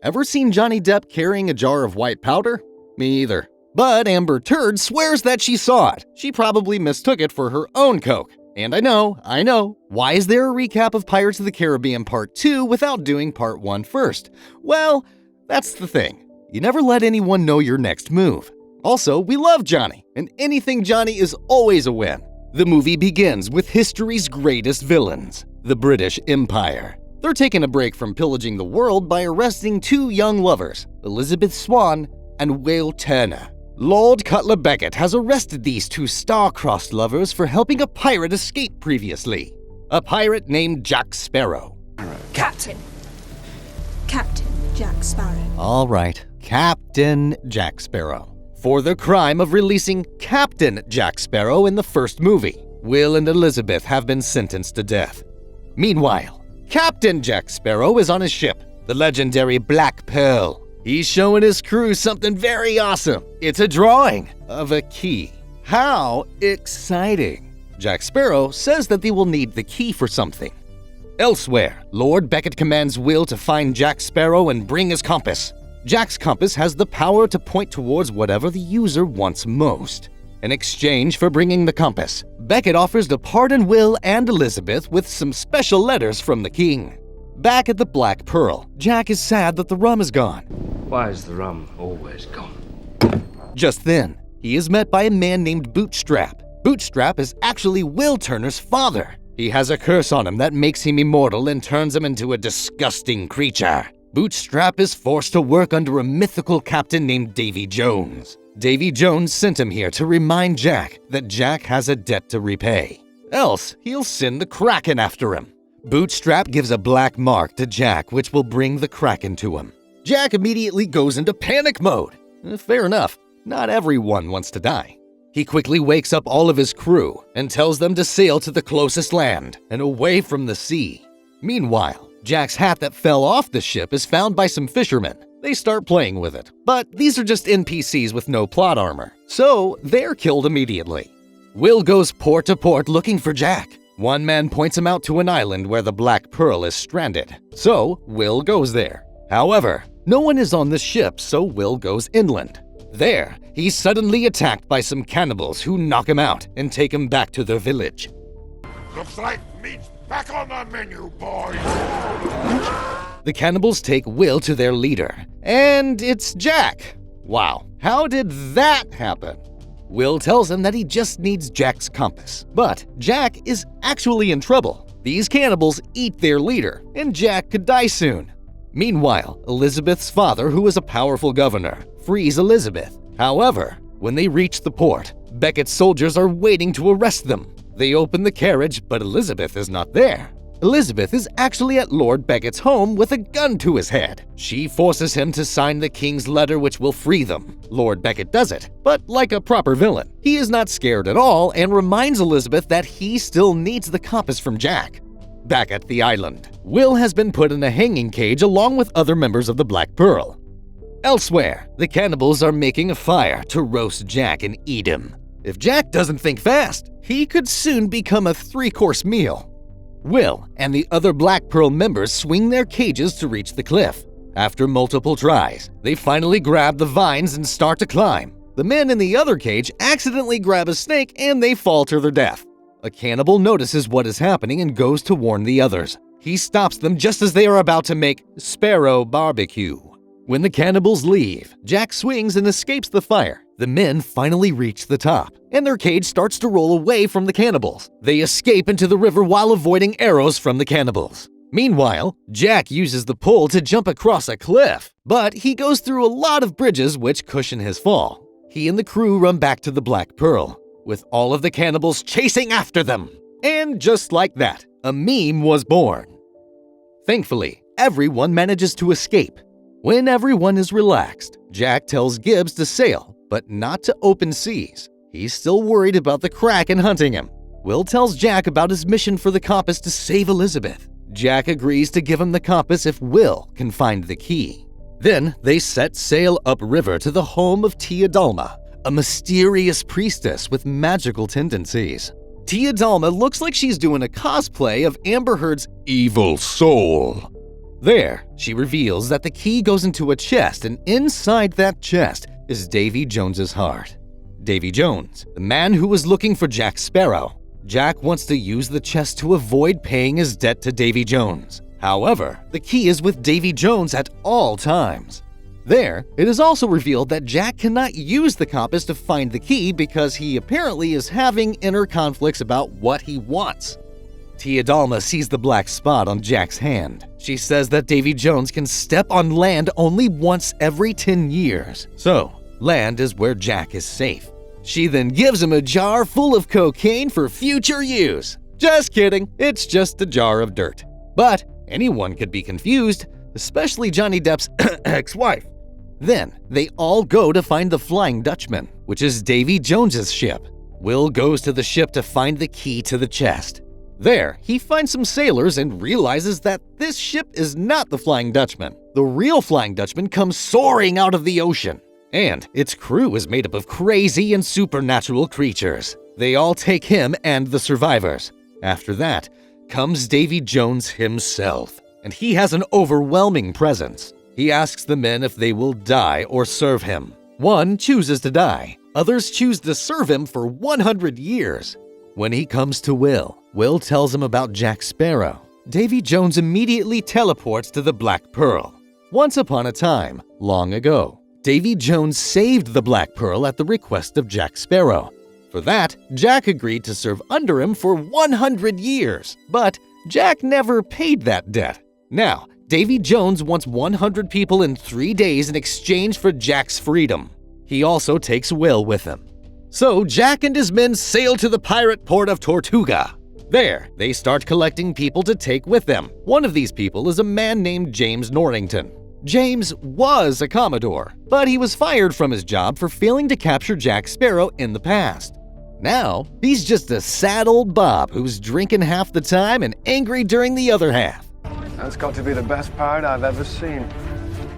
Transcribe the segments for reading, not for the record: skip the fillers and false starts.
Ever seen Johnny Depp carrying a jar of white powder? Me either. But Amber Turd swears that she saw it. She probably mistook it for her own Coke. And I know. Why is there a recap of Pirates of the Caribbean Part 2 without doing Part 1 first? Well, that's the thing. You never let anyone know your next move. Also, we love Johnny, and anything Johnny is always a win. The movie begins with history's greatest villains, the British Empire. They're taking a break from pillaging the world by arresting two young lovers, Elizabeth Swann and Will Turner. Lord Cutler Beckett has arrested these two star-crossed lovers for helping a pirate escape previously. A pirate named Jack Sparrow. Captain Jack Sparrow. All right, Captain Jack Sparrow. For the crime of releasing Captain Jack Sparrow in the first movie, Will and Elizabeth have been sentenced to death. Meanwhile, Captain Jack Sparrow is on his ship, the legendary Black Pearl. He's showing his crew something very awesome. It's a drawing of a key. How exciting! Jack Sparrow says that they will need the key for something. Elsewhere, Lord Beckett commands Will to find Jack Sparrow and bring his compass. Jack's compass has the power to point towards whatever the user wants most. In exchange for bringing the compass, Beckett offers to pardon Will and Elizabeth with some special letters from the king. Back at the Black Pearl, Jack is sad that the rum is gone. Why is the rum always gone? Just then, he is met by a man named Bootstrap. Bootstrap is actually Will Turner's father. He has a curse on him that makes him immortal and turns him into a disgusting creature. Bootstrap is forced to work under a mythical captain named Davy Jones. Davy Jones sent him here to remind Jack that Jack has a debt to repay. Else, he'll send the Kraken after him. Bootstrap gives a black mark to Jack, which will bring the Kraken to him. Jack immediately goes into panic mode. Fair enough, not everyone wants to die. He quickly wakes up all of his crew and tells them to sail to the closest land and away from the sea. Meanwhile, Jack's hat that fell off the ship is found by some fishermen. They start playing with it, but these are just NPCs with no plot armor, so they're killed immediately. Will goes port to port looking for Jack. One man points him out to an island where the Black Pearl is stranded, so Will goes there. However, no one is on the ship, so Will goes inland. There, he's suddenly attacked by some cannibals who knock him out and take him back to their village. Looks like meat's back on the menu, boys! The cannibals take Will to their leader, and it's Jack. Wow, how did that happen? Will tells him that he just needs Jack's compass, but Jack is actually in trouble. These cannibals eat their leader, and Jack could die soon. Meanwhile, Elizabeth's father, who is a powerful governor, frees Elizabeth. However, when they reach the port, Beckett's soldiers are waiting to arrest them. They open the carriage, but Elizabeth is not there. Elizabeth is actually at Lord Beckett's home with a gun to his head. She forces him to sign the king's letter which will free them. Lord Beckett does it, but like a proper villain, he is not scared at all and reminds Elizabeth that he still needs the compass from Jack. Back at the island, Will has been put in a hanging cage along with other members of the Black Pearl. Elsewhere, the cannibals are making a fire to roast Jack and eat him. If Jack doesn't think fast, he could soon become a 3-course meal. Will and the other Black Pearl members swing their cages to reach the cliff. After multiple tries, they finally grab the vines and start to climb. The men in the other cage accidentally grab a snake and they fall to their death. A cannibal notices what is happening and goes to warn the others. He stops them just as they are about to make Sparrow barbecue. When the cannibals leave, Jack swings and escapes the fire. The men finally reach the top, and their cage starts to roll away from the cannibals. They escape into the river while avoiding arrows from the cannibals. Meanwhile, Jack uses the pole to jump across a cliff, but he goes through a lot of bridges which cushion his fall. He and the crew run back to the Black Pearl, with all of the cannibals chasing after them. And just like that, a meme was born. Thankfully, everyone manages to escape. When everyone is relaxed, Jack tells Gibbs to sail, but not to open seas. He's still worried about the Kraken hunting him. Will tells Jack about his mission for the compass to save Elizabeth. Jack agrees to give him the compass if Will can find the key. Then they set sail upriver to the home of Tia Dalma, a mysterious priestess with magical tendencies. Tia Dalma looks like she's doing a cosplay of Amber Heard's evil soul. There, she reveals that the key goes into a chest, and inside that chest is Davy Jones's heart. Davy Jones, the man who was looking for Jack Sparrow. Jack wants to use the chest to avoid paying his debt to Davy Jones. However, the key is with Davy Jones at all times. There, it is also revealed that Jack cannot use the compass to find the key because he apparently is having inner conflicts about what he wants. Tia Dalma sees the black spot on Jack's hand. She says that Davy Jones can step on land only once every 10 years, so land is where Jack is safe. She then gives him a jar full of cocaine for future use. Just kidding, it's just a jar of dirt. But anyone could be confused, especially Johnny Depp's ex-wife. Then, they all go to find the Flying Dutchman, which is Davy Jones's ship. Will goes to the ship to find the key to the chest. There, he finds some sailors and realizes that this ship is not the Flying Dutchman. The real Flying Dutchman comes soaring out of the ocean, and its crew is made up of crazy and supernatural creatures. They all take him and the survivors. After that, comes Davy Jones himself, and he has an overwhelming presence. He asks the men if they will die or serve him. One chooses to die. Others choose to serve him for 100 years. When he comes to Will tells him about Jack Sparrow. Davy Jones immediately teleports to the Black Pearl. Once upon a time, long ago, Davy Jones saved the Black Pearl at the request of Jack Sparrow. For that, Jack agreed to serve under him for 100 years, but Jack never paid that debt. Now, Davy Jones wants 100 people in 3 days in exchange for Jack's freedom. He also takes Will with him. So Jack and his men sail to the pirate port of Tortuga. There, they start collecting people to take with them. One of these people is a man named James Norrington. James was a Commodore, but he was fired from his job for failing to capture Jack Sparrow in the past. Now, he's just a sad old Bob who's drinking half the time and angry during the other half. That's got to be the best pirate I've ever seen.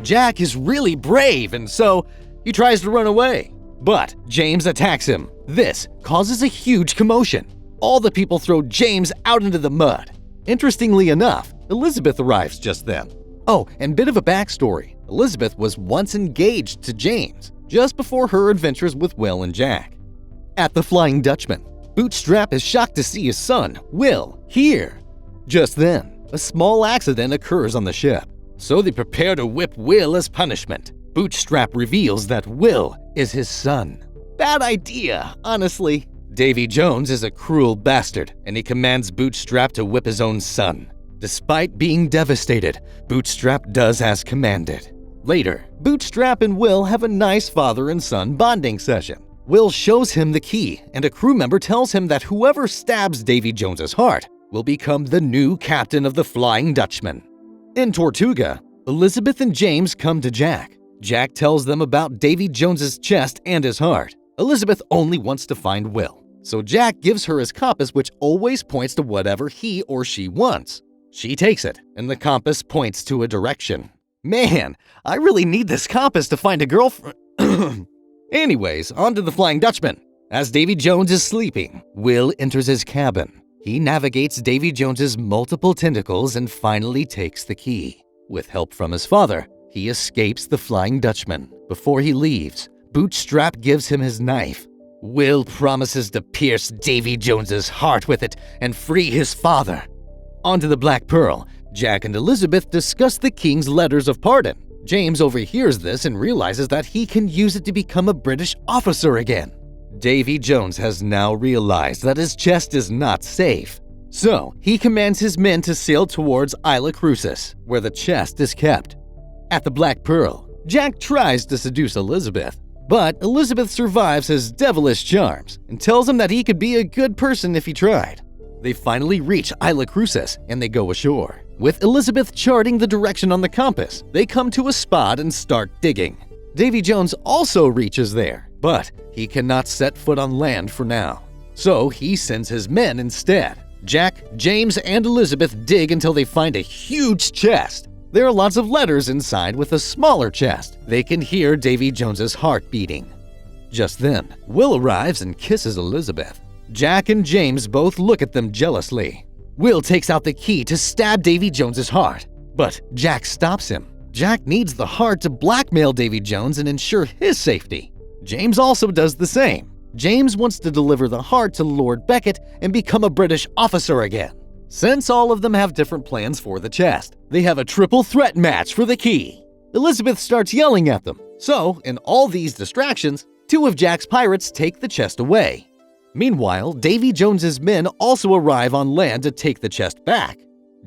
Jack is really brave, and so he tries to run away. But James attacks him. This causes a huge commotion. All the people throw James out into the mud. Interestingly enough, Elizabeth arrives just then. Oh, and bit of a backstory. Elizabeth was once engaged to James, just before her adventures with Will and Jack. At the Flying Dutchman, Bootstrap is shocked to see his son, Will, here. Just then, a small accident occurs on the ship, so they prepare to whip Will as punishment. Bootstrap reveals that Will is his son. Bad idea, honestly. Davy Jones is a cruel bastard, and he commands Bootstrap to whip his own son. Despite being devastated, Bootstrap does as commanded. Later, Bootstrap and Will have a nice father and son bonding session. Will shows him the key, and a crew member tells him that whoever stabs Davy Jones's heart will become the new captain of the Flying Dutchman. In Tortuga, Elizabeth and James come to Jack. Jack tells them about Davy Jones's chest and his heart. Elizabeth only wants to find Will, so Jack gives her his compass, which always points to whatever he or she wants. She takes it, and the compass points to a direction. Man, I really need this compass to find a girlfriend. Anyways, on to the Flying Dutchman. As Davy Jones is sleeping, Will enters his cabin. He navigates Davy Jones's multiple tentacles and finally takes the key. With help from his father, he escapes the Flying Dutchman. Before he leaves, Bootstrap gives him his knife. Will promises to pierce Davy Jones's heart with it and free his father. Onto the Black Pearl, Jack and Elizabeth discuss the king's letters of pardon. James overhears this and realizes that he can use it to become a British officer again. Davy Jones has now realized that his chest is not safe. So, he commands his men to sail towards Isla Cruces, where the chest is kept. At the Black Pearl, Jack tries to seduce Elizabeth, but Elizabeth survives his devilish charms and tells him that he could be a good person if he tried. They finally reach Isla Cruces and they go ashore. With Elizabeth charting the direction on the compass, they come to a spot and start digging. Davy Jones also reaches there, but he cannot set foot on land for now. So he sends his men instead. Jack, James, and Elizabeth dig until they find a huge chest. There are lots of letters inside with a smaller chest. They can hear Davy Jones's heart beating. Just then, Will arrives and kisses Elizabeth. Jack and James both look at them jealously. Will takes out the key to stab Davy Jones's heart. But Jack stops him. Jack needs the heart to blackmail Davy Jones and ensure his safety. James also does the same. James wants to deliver the heart to Lord Beckett and become a British officer again. Since all of them have different plans for the chest, they have a triple threat match for the key. Elizabeth starts yelling at them. So, in all these distractions, 2 of Jack's pirates take the chest away. Meanwhile, Davy Jones's men also arrive on land to take the chest back.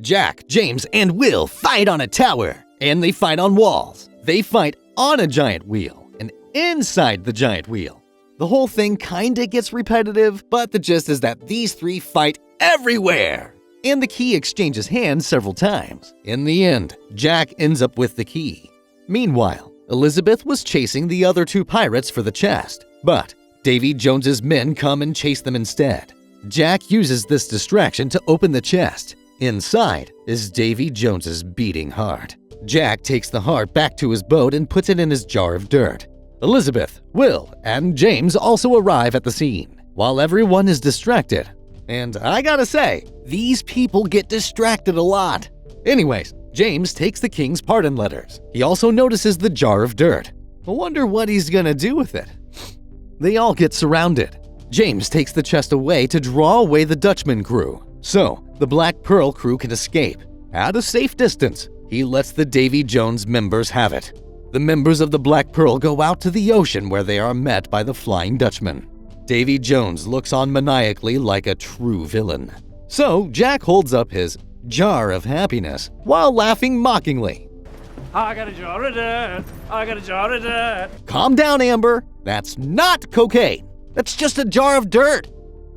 Jack, James, and Will fight on a tower, and they fight on walls. They fight on a giant wheel and inside the giant wheel. The whole thing kinda gets repetitive, but the gist is that these 3 fight everywhere. And the key exchanges hands several times. In the end, Jack ends up with the key. Meanwhile, Elizabeth was chasing the other 2 pirates for the chest, but Davy Jones's men come and chase them instead. Jack uses this distraction to open the chest. Inside is Davy Jones's beating heart. Jack takes the heart back to his boat and puts it in his jar of dirt. Elizabeth, Will, and James also arrive at the scene, while everyone is distracted. And I gotta say, these people get distracted a lot. Anyways, James takes the king's pardon letters. He also notices the jar of dirt. I wonder what he's gonna do with it. They all get surrounded. James takes the chest away to draw away the Dutchman crew, so the Black Pearl crew can escape. At a safe distance, he lets the Davy Jones members have it. The members of the Black Pearl go out to the ocean where they are met by the Flying Dutchman. Davy Jones looks on maniacally like a true villain. So Jack holds up his jar of happiness while laughing mockingly. I got a jar of dirt. I got a jar of dirt. Calm down, Amber. That's not cocaine. That's just a jar of dirt.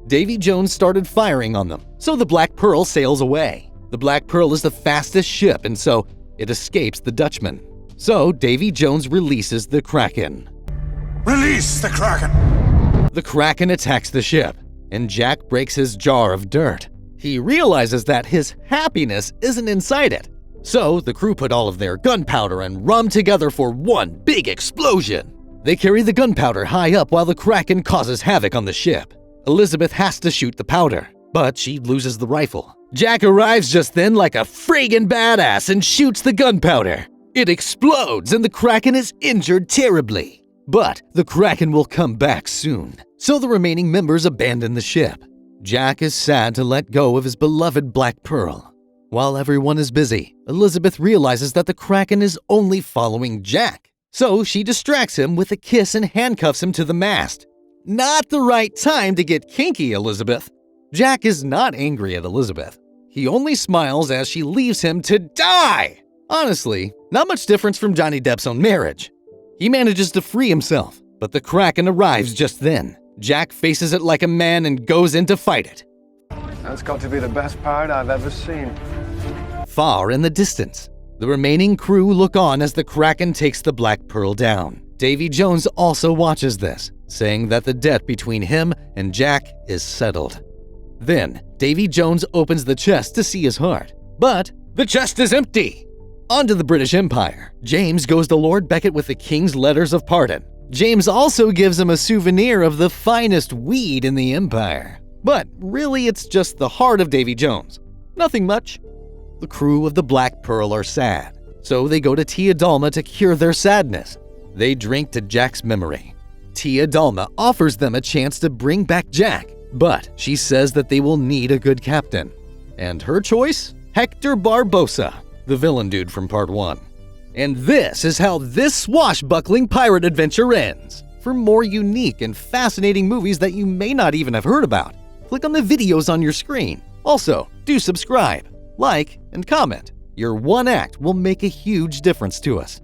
Davy Jones started firing on them, so the Black Pearl sails away. The Black Pearl is the fastest ship, and so it escapes the Dutchman. So Davy Jones releases the Kraken. Release the Kraken! The Kraken attacks the ship, and Jack breaks his jar of dirt. He realizes that his happiness isn't inside it. So the crew put all of their gunpowder and rum together for one big explosion. They carry the gunpowder high up while the Kraken causes havoc on the ship. Elizabeth has to shoot the powder, but she loses the rifle. Jack arrives just then like a friggin' badass and shoots the gunpowder. It explodes and the Kraken is injured terribly. But the Kraken will come back soon, so the remaining members abandon the ship. Jack is sad to let go of his beloved Black Pearl. While everyone is busy, Elizabeth realizes that the Kraken is only following Jack. So she distracts him with a kiss and handcuffs him to the mast. Not the right time to get kinky, Elizabeth. Jack is not angry at Elizabeth. He only smiles as she leaves him to die. Honestly, not much difference from Johnny Depp's own marriage. He manages to free himself, but the Kraken arrives just then. Jack faces it like a man and goes in to fight it. That's got to be the best pirate I've ever seen. Far in the distance, the remaining crew look on as the Kraken takes the Black Pearl down. Davy Jones also watches this, saying that the debt between him and Jack is settled. Then, Davy Jones opens the chest to see his heart, but the chest is empty. On to the British Empire. James goes to Lord Beckett with the king's letters of pardon. James also gives him a souvenir of the finest weed in the empire. But really, it's just the heart of Davy Jones. Nothing much. The crew of the Black Pearl are sad, so they go to Tia Dalma to cure their sadness. They drink to Jack's memory. Tia Dalma offers them a chance to bring back Jack, but she says that they will need a good captain. And her choice? Hector Barbossa, the villain dude from Part 1. And this is how this swashbuckling pirate adventure ends. For more unique and fascinating movies that you may not even have heard about, click on the videos on your screen. Also, do subscribe, like, and comment. Your one act will make a huge difference to us.